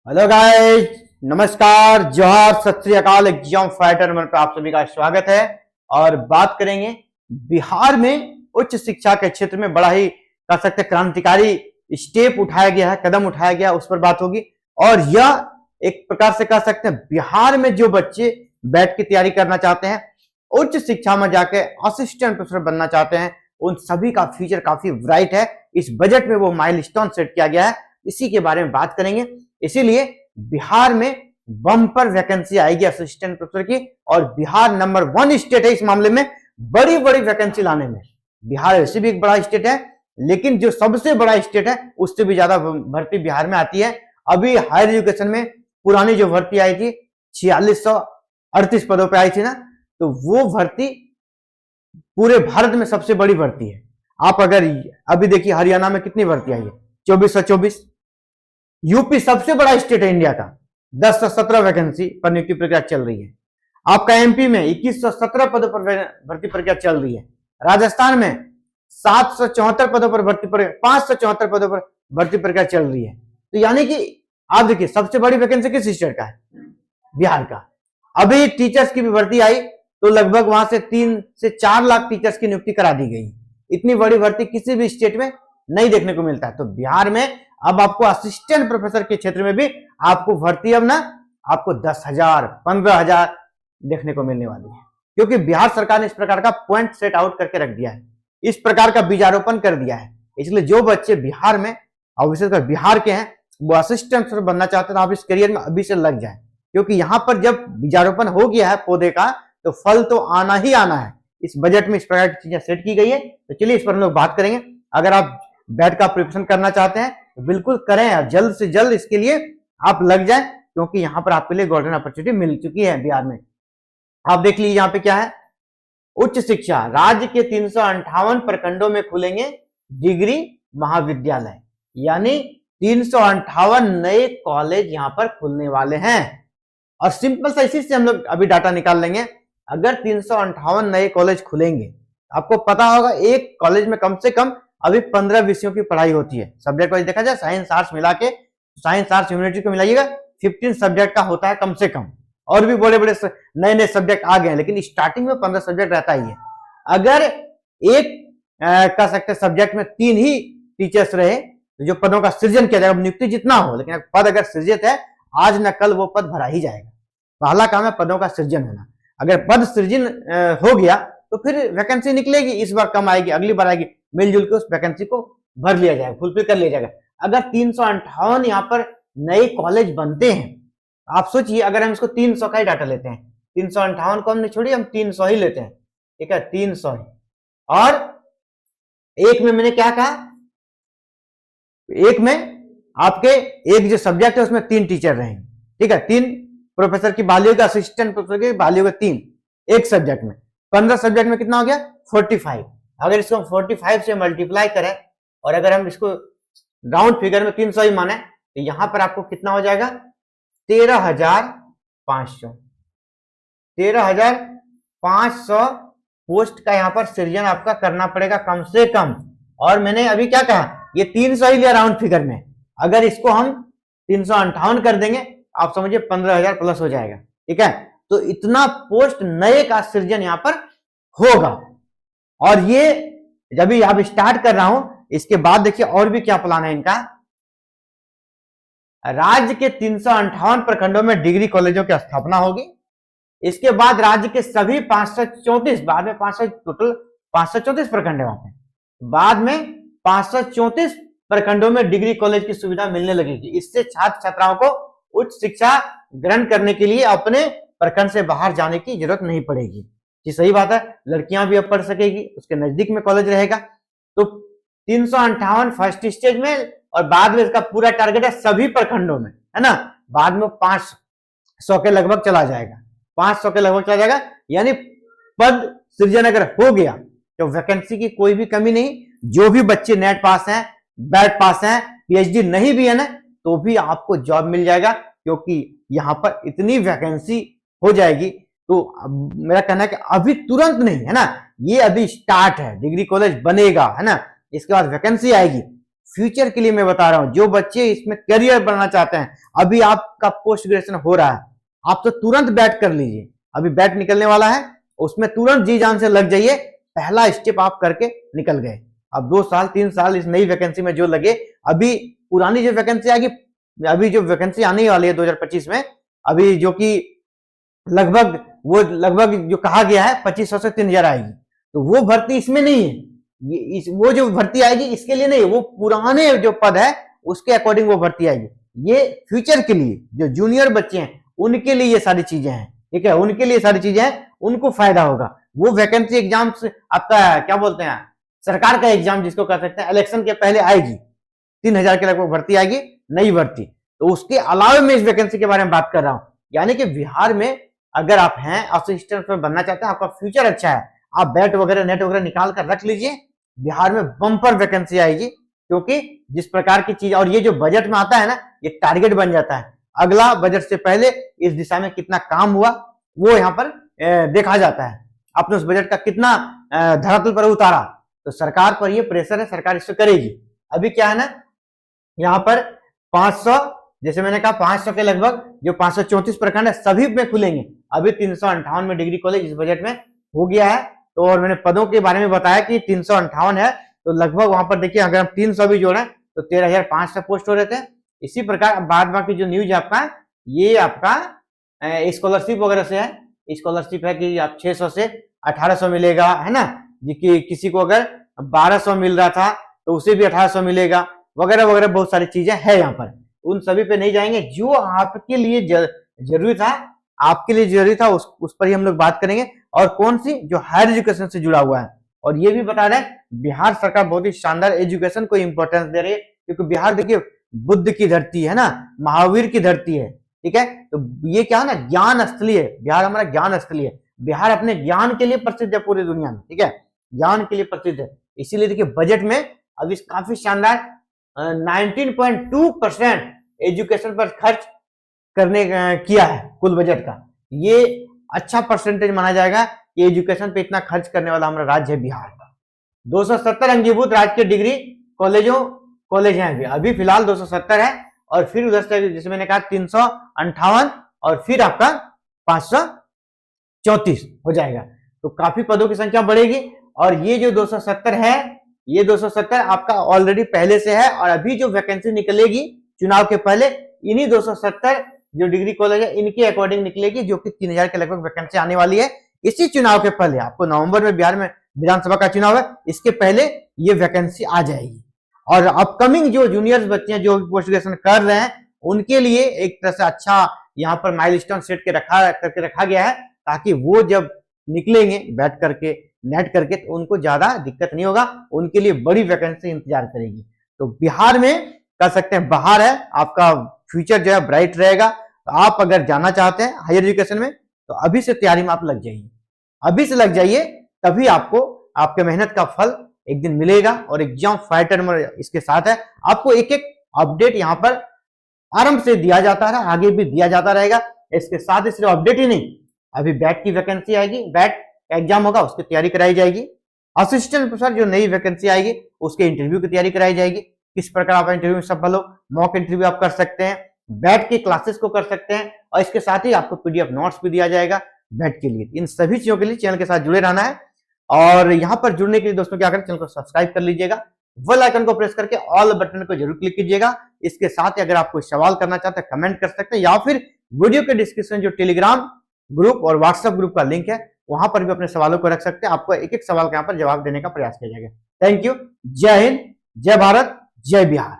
Hello guys, नमस्कार, जोहार, सत श्री अकाल। एग्जाम फाइटर मन पे आप सभी का स्वागत है। और बात करेंगे बिहार में उच्च शिक्षा के क्षेत्र में बड़ा ही कह सकते हैं क्रांतिकारी स्टेप उठाया गया है, कदम उठाया गया, उस पर बात होगी। और यह एक प्रकार से कह सकते हैं बिहार में जो बच्चे बैठ की तैयारी करना चाहते हैं, उच्च शिक्षा में जाके असिस्टेंट प्रोफेसर बनना चाहते हैं, उन सभी का फ्यूचर काफी ब्राइट है। इस बजट में वो माइलस्टोन सेट किया गया है, इसी के बारे में बात करेंगे। इसीलिए बिहार में बम्पर वैकेंसी आएगी असिस्टेंट प्रोफेसर की, और बिहार नंबर 1 स्टेट है इस मामले में बड़ी बड़ी वैकेंसी लाने में। बिहार वैसे भी एक बड़ा स्टेट है, लेकिन जो सबसे बड़ा स्टेट है उससे भी ज्यादा भर्ती बिहार में आती है। अभी हायर एजुकेशन में पुरानी जो भर्ती आई थी 4638 पदों पे आई थी ना, तो वो भर्ती पूरे भारत में सबसे बड़ी भर्ती है। आप अगर अभी देखिए हरियाणा में कितनी भर्ती आई है, 2424। यूपी सबसे बड़ा स्टेट है इंडिया का, 10 से 17 वैकेंसी पर नियुक्ति प्रक्रिया चल रही है। आपका एमपी में 2117 पदों पर भर्ती प्रक्रिया चल रही है। राजस्थान में 774 पदों पर भर्ती प्रक्रिया, 574 पदों पर भर्ती प्रक्रिया चल रही है। तो यानी कि आप देखिए सबसे बड़ी वैकेंसी किस स्टेट का है? बिहार का। अभी टीचर्स की भी भर्ती आई तो लगभग वहां से 3 से 4 लाख टीचर्स की नियुक्ति करा दी गई। इतनी बड़ी भर्ती किसी भी स्टेट में नहीं देखने को मिलता है। तो बिहार में अब आपको असिस्टेंट प्रोफेसर के क्षेत्र में भी आपको भर्ती अब ना आपको 10,000 15,000 देखने को मिलने वाली है, क्योंकि बिहार सरकार ने इस प्रकार का पॉइंट सेट आउट करके रख दिया है, इस प्रकार का बीजारोपण कर दिया है। इसलिए जो बच्चे बिहार में और विशेषकर बिहार के हैं वो असिस्टेंट प्रोफेसर बनना चाहते हैं तो आप इस करियर में अभी से लग जाए, क्योंकि यहाँ पर जब बीजारोपण हो गया है पौधे का तो फल तो आना ही आना है। इस बजट में इस प्रकार की चीजें सेट की गई है। तो चलिए इस पर हम लोग बात करेंगे। अगर आप बैट का प्रिपरेशन करना चाहते हैं तो बिल्कुल करें, और जल्द से जल्द इसके लिए आप लग जाएं, क्योंकि यहां पर आपके लिए गोल्डन अपॉर्चुनिटी मिल चुकी है बिहार में। आप देख लीजिए यहाँ पे क्या है, उच्च शिक्षा राज्य के 358 प्रखंडों में खुलेंगे डिग्री महाविद्यालय, यानी 358 नए कॉलेज यहां पर खुलने वाले हैं। और सिंपल सा इसी से हम लोग अभी डाटा निकाल लेंगे। अगर 358 नए कॉलेज खुलेंगे, आपको पता होगा एक कॉलेज में कम से कम अभी 15 विषयों की पढ़ाई होती है। सब्जेक्ट वाइज देखा जाए साइंस आर्ट्स मिला के, साइंस आर्ट्स ह्यूमैनिटी को मिलाइएगा 15 सब्जेक्ट का होता है कम से कम। और भी बड़े बड़े नए नए सब्जेक्ट आ गए हैं, लेकिन स्टार्टिंग में 15 सब्जेक्ट रहता ही है। अगर एक कह सकते सब्जेक्ट में 3 ही टीचर्स रहे तो जो पदों का सृजन किया जाएगा, नियुक्ति जितना हो, लेकिन पद अगर सृजित है आज न कल वो पद भरा ही जाएगा। पहला काम है पदों का सृजन होना। अगर पद सृजन हो गया तो फिर वैकेंसी निकलेगी, इस बार कम आएगी, अगली बार आएगी, मिलजुल के उस वैकेंसी को भर लिया जाएगा, फुलफिल कर लिया जाएगा। अगर 358 यहाँ पर नए कॉलेज बनते हैं, आप सोचिए अगर हम इसको 300 का ही डाटा लेते हैं, 358 को हमने छोड़िए, हम 300 ही लेते हैं, ठीक है, 300 ही। और एक में मैंने क्या कहा, एक में आपके एक जो सब्जेक्ट है उसमें 3 टीचर रहेंगे, ठीक है, 3 प्रोफेसर की बहाली होगी, असिस्टेंट प्रोफेसर की बहाली होगी 3 एक सब्जेक्ट में। 15 सब्जेक्ट में कितना हो गया 45। अगर इसको हम 45 से मल्टीप्लाई करें और अगर हम इसको राउंड फिगर में 300 ही माने तो यहां पर आपको कितना हो जाएगा 13,500। 13,500 पोस्ट का यहां पर सृजन आपका करना पड़ेगा कम से कम। और मैंने अभी क्या कहा, ये 300 ही लिया राउंड फिगर में, अगर इसको हम 358 कर देंगे आप समझिए 15,000 प्लस हो जाएगा, ठीक है। तो इतना पोस्ट नए का सृजन यहां पर होगा। और ये जब भी अब स्टार्ट कर रहा हूं, इसके बाद देखिए और भी क्या प्लान है इनका। राज्य के 358 प्रखंडों में डिग्री कॉलेजों की स्थापना होगी। इसके बाद राज्य के सभी 534, बाद में 500 टोटल 534 प्रखंड है वहां पे, बाद में 534 प्रखंडों में डिग्री कॉलेज की सुविधा मिलने लगेगी। इससे छात्र छात्राओं को उच्च शिक्षा ग्रहण करने के लिए अपने प्रखंड से बाहर जाने की जरूरत नहीं पड़ेगी। जी सही बात है, लड़कियां भी अब पढ़ सकेगी, उसके नजदीक में कॉलेज रहेगा। तो 358 फर्स्ट स्टेज में, और बाद में इसका पूरा टारगेट है सभी प्रखंडों में, है ना। बाद में 500 के लगभग चला जाएगा, 500 के लगभग चला जाएगा। यानी पद सृजन अगर हो गया तो वैकेंसी की कोई भी कमी नहीं। जो भी बच्चे नेट पास हैं, बैट पास हैं, पीएचडी नहीं भी है ना, तो भी आपको जॉब मिल जाएगा, क्योंकि यहां पर इतनी वैकेंसी हो जाएगी। तो मेरा कहना है कि अभी तुरंत नहीं, है ना, ये अभी स्टार्ट है, डिग्री कॉलेज बनेगा, है ना, इसके बाद वैकेंसी आएगी, फ्यूचर के लिए मैं बता रहा हूं। जो बच्चे इसमें करियर बनना चाहते हैं, अभी आपका पोस्ट ग्रेजुएशन हो रहा है, आप तो तुरंत बैट कर लीजिए। अभी बैट निकलने वाला है, उसमें तुरंत जी जान से लग जाइए। पहला स्टेप आप करके निकल गए। अब 2 साल 3 साल इस नई वैकेंसी में जो लगे, अभी पुरानी जो वैकेंसी आएगी, अभी जो वैकेंसी आने वाली है 2025 में, अभी जो कि लगभग जो कहा गया है 2500 से 3000 आएगी, तो वो भर्ती इसमें नहीं है। वो जो भर्ती आएगी इसके लिए नहीं, वो पुराने जो पद है उसके अकॉर्डिंग वो भर्ती आएगी। ये फ्यूचर के लिए जो जूनियर बच्चे हैं उनके लिए ये सारी चीजें हैं, ठीक है, उनके लिए सारी चीजें हैं, उनको फायदा होगा। वो वैकेंसी एग्जाम से आपका क्या बोलते हैं, सरकार का एग्जाम जिसको कह सकते हैं, इलेक्शन के पहले आएगी, 3000 के लगभग भर्ती आएगी, नई भर्ती। तो उसके अलावा मैं इस वैकेंसी के बारे में बात कर रहा हूं। यानी कि बिहार में अगर आप हैं असिस्टेंट में बनना चाहते हैं, आपका फ्यूचर अच्छा है, आप बैट वगैरह नेट वगैरह निकाल कर रख लीजिए। बिहार में बम्पर वैकेंसी आएगी, क्योंकि जिस प्रकार की चीज, और ये जो बजट में आता है ना, ये टारगेट बन जाता है। अगला बजट से पहले इस दिशा में कितना काम हुआ वो यहाँ पर देखा जाता है। आपने उस बजट का कितना धरातल पर उतारा, तो सरकार पर ये प्रेशर है, सरकार इससे करेगी। अभी क्या है ना, यहाँ पर 500, जैसे मैंने कहा 500 के लगभग जो 534 प्रखंड है सभी में खुलेंगे। अभी 358 में डिग्री कॉलेज इस बजट में हो गया है। तो और मैंने पदों के बारे में बताया कि 358 है, तो लगभग वहां पर देखिए अगर हम 300 भी जोड़ें तो 13,500 पोस्ट हो रहे थे। इसी प्रकार बाद बाकी जो न्यूज आपका, ये आपका स्कॉलरशिप वगैरह से है। स्कॉलरशिप है कि आप 600 से 1800 मिलेगा, है ना, कि किसी को अगर 1200 मिल रहा था तो उसे भी 1800 मिलेगा, वगैरह वगैरह बहुत सारी चीजें है यहाँ पर। उन सभी पे नहीं जाएंगे। जो आपके लिए जरूरी था, आपके लिए जरूरी था, उस पर ही हम लोग बात करेंगे। और कौन सी, जो हायर एजुकेशन से जुड़ा हुआ है। और ये भी बता रहे हैं बिहार सरकार बहुत ही शानदार एजुकेशन को इंपॉर्टेंस दे रही है, क्योंकि बिहार देखिए बुद्ध की धरती है ना, महावीर की धरती है, ठीक है। तो ये क्या है ना, ज्ञान स्थली है बिहार, हमारा ज्ञान स्थली है। बिहार अपने ज्ञान के लिए प्रसिद्ध है पूरी दुनिया में, ठीक है, ज्ञान के लिए प्रसिद्ध है। इसीलिए देखिए बजट में अभी काफी शानदार 19.2% एजुकेशन पर खर्च करने किया है कुल बजट का। ये अच्छा परसेंटेज माना जाएगा कि एजुकेशन पे इतना खर्च करने वाला हमारा राज्य है बिहार का। 270 अंगीभूत राजकीय डिग्री कॉलेज हैं अभी फिलहाल 270 है। और फिर उधर से जैसे मैंने कहा 358 और फिर आपका 534 हो जाएगा। तो काफी पदों की संख्या बढ़ेगी। और ये जो 270 है, ये 270 आपका ऑलरेडी पहले से है, और अभी जो वैकेंसी निकलेगी चुनाव के पहले, इन्हीं 270 जो डिग्री कॉलेज है इनके अकॉर्डिंग निकलेगी, जो कि 3000 के लगभग वैकेंसी आने वाली है। इसी चुनाव के पहले, आपको नवंबर में बिहार में विधानसभा का चुनाव है, इसके पहले ये वैकेंसी आ जाएगी। और अपकमिंग जो जूनियर्स बच्चे हैं जो पोस्ट ग्रेजुएशन कर रहे हैं, उनके लिए एक तरह से अच्छा यहाँ पर माइलस्टोन सेट करके रखा गया है, ताकि वो जब निकलेंगे बैठ करके नेट करके तो उनको ज्यादा दिक्कत नहीं होगा, उनके लिए बड़ी वैकेंसी इंतजार करेगी। तो बिहार में कह सकते हैं बाहर है, आपका फ्यूचर जो है ब्राइट रहेगा। तो आप अगर जाना चाहते हैं हायर एजुकेशन में, तो अभी से तैयारी में आप लग जाइए, अभी से लग जाइए, तभी आपको आपके मेहनत का फल एक दिन मिलेगा। और एग्जाम फाइटर में इसके साथ है, आपको एक एक अपडेट यहाँ पर आरंभ से दिया जाता है, आगे भी दिया जाता रहेगा। इसके साथ ही सिर्फ अपडेट ही नहीं, अभी बैट की वैकेंसी आएगी, बैट एग्जाम होगा, उसकी तैयारी कराई जाएगी। असिस्टेंट प्रोफेसर जो नई वैकेंसी आएगी उसके इंटरव्यू की तैयारी कराई जाएगी। किस प्रकार आप इंटरव्यू में सफल हो, मॉक इंटरव्यू आप कर सकते हैं, बैट के क्लासेस को कर सकते हैं, और इसके साथ ही आपको पीडीएफ नोट्स भी दिया जाएगा बैट के लिए। इन सभी चीजों के लिए चैनल के साथ जुड़े रहना है। और यहाँ पर जुड़ने के लिए दोस्तों क्या करें, चैनल को सब्सक्राइब कर लीजिएगा, बेल आइकन को प्रेस करके ऑल बटन को जरूर क्लिक कीजिएगा। इसके साथ ही अगर आप कोई सवाल करना चाहते हैं कमेंट कर सकते हैं, या फिर वीडियो के डिस्क्रिप्शन जो टेलीग्राम ग्रुप और व्हाट्सएप ग्रुप का लिंक है वहां पर भी अपने सवालों को रख सकते हैं। आपको एक एक सवाल का यहाँ पर जवाब देने का प्रयास किया जाएगा। Thank you. जय हिंद, जय भारत, जय बिहार।